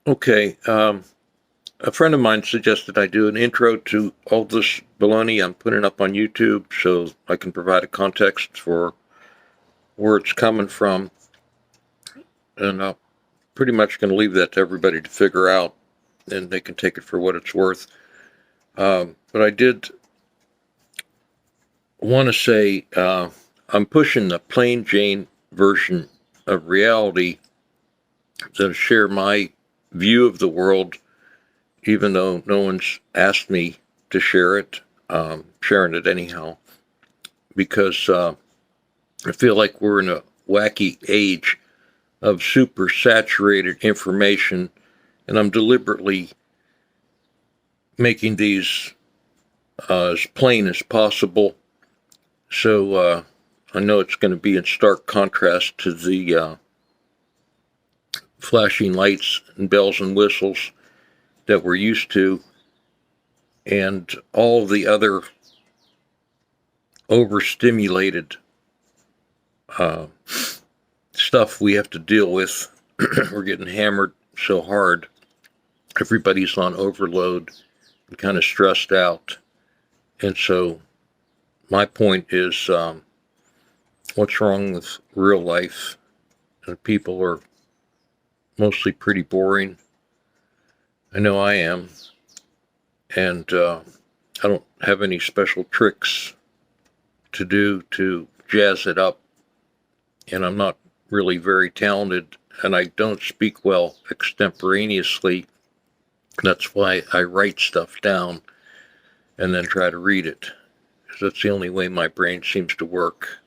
Okay, a friend of mine suggested I do an intro to all this baloney I'm putting up on YouTube so I can provide a context for where it's coming from. And I'm pretty much going to leave that to everybody to figure out, and they can take it for what it's worth. But I did want to say I'm pushing the Plain Jane version of reality to share my view of the world, even though no one's asked me to share it. Sharing it anyhow, because I feel like we're in a wacky age of super saturated information, and I'm deliberately making these as plain as possible. So I know it's going to be in stark contrast to the flashing lights and bells and whistles that we're used to, and all the other overstimulated stuff we have to deal with. We're getting hammered so hard. Everybody's on overload and kind of stressed out. And so my point is, what's wrong with real life? And people are mostly pretty boring. I know I am. And I don't have any special tricks to do to jazz it up. And I'm not really very talented, and I don't speak well extemporaneously. That's why I write stuff down and then try to read it, because that's the only way my brain seems to work.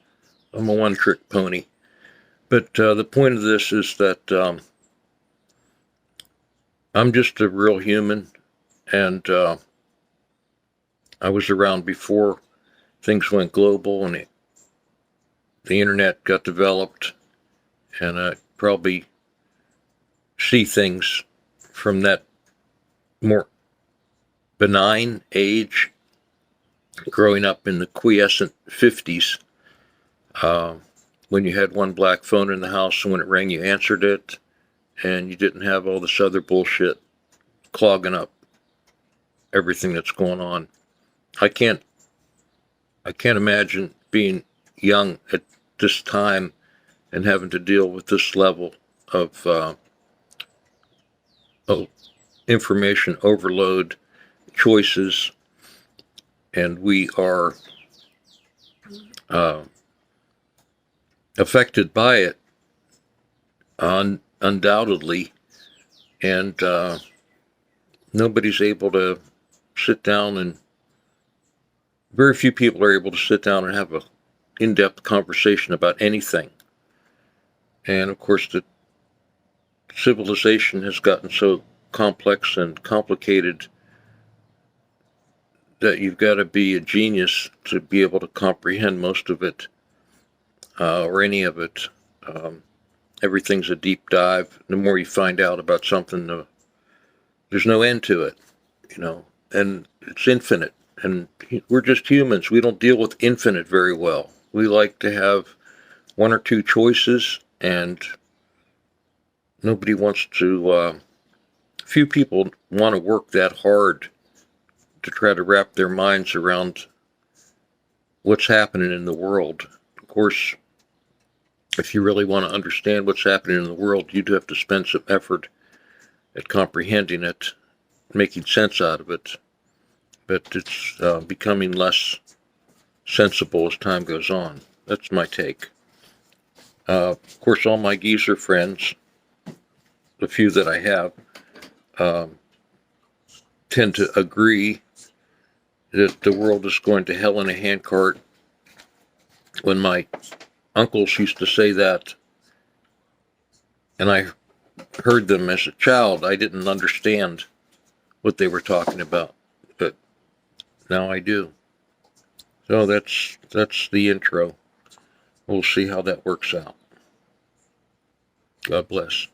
I'm a one-trick pony. But the point of this is that I'm just a real human, and I was around before things went global and the internet got developed, and I probably see things from that more benign age, growing up in the quiescent 50s, when you had one black phone in the house, and when it rang you answered it, and you didn't have all this other bullshit clogging up everything that's going on. I can't imagine being young at this time and having to deal with this level of information overload, choices, and we are affected by it, undoubtedly, and nobody's able to sit down, and very few people are able to sit down and have an in-depth conversation about anything. And of course, the civilization has gotten so complex and complicated that you've got to be a genius to be able to comprehend most of it, or any of it. Everything's a deep dive. The more you find out about something, there's no end to it, and it's infinite. And we're just humans. We don't deal with infinite very well. We like to have one or two choices, and nobody wants to, few people want to work that hard to try to wrap their minds around what's happening in the world. Of course, if you really want to understand what's happening in the world, you do have to spend some effort at comprehending it, making sense out of it. But it's becoming less sensible as time goes on. That's my take. Of course, all my geezer friends, the few that I have, tend to agree that the world is going to hell in a handcart. When my uncles used to say that, and I heard them as a child, I didn't understand what they were talking about, but now I do. So that's the intro. We'll see how that works out. God bless.